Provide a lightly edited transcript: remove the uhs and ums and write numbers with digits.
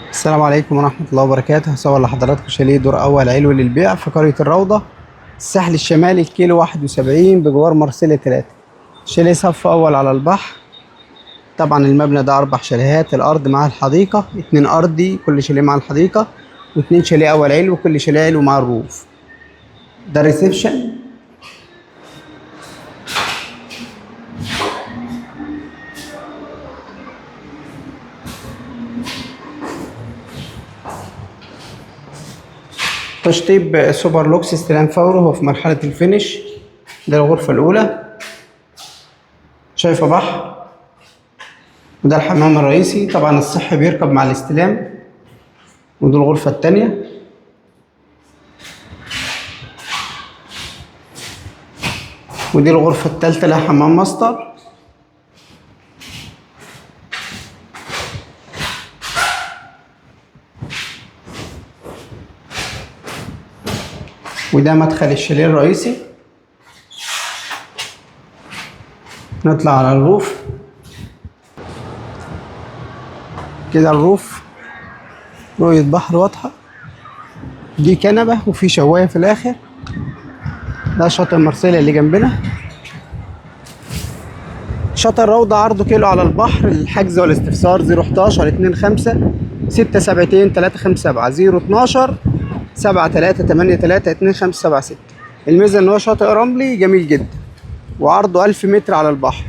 السلام عليكم ورحمة الله وبركاته. هصور لحضراتكم شاليه دور أول علوي للبيع في قرية الروضة، الساحل الشمالي، الكيلو 71 بجوار مرسيليا 3. شاليه صف أول على البحر. طبعا المبنى ده 4 شاليهات، الأرض مع الحديقة، 2 أرضي كل شاليه مع الحديقة، و2 شاليه أول علوي كل شاليه علوي مع الروف. ده الريسبشن. تشطيب سوبر لوكس استلام فوري، هو في مرحلة الفينش. ده الغرفة الأولى، شايفة بحر، وده الحمام الرئيسي. طبعا الصحي بيركب مع الاستلام. ودي الغرفة التانية. ودي الغرفة التالتة لها حمام ماستر. وده مدخل الشاليه الرئيسي. نطلع على الروف. كده الروف رؤية بحر واضحة. دي كنبة وفي شواية في الآخر. ده شاطئ مرسيليا اللي جنبنا. شاطئ الروضة عرضه كيلو على البحر. الحجز والاستفسار 011 25 672 357 012 7383 2576. الميزة إن هو شاطئ رملي جميل جدا، وعرضه 1000 متر على البحر.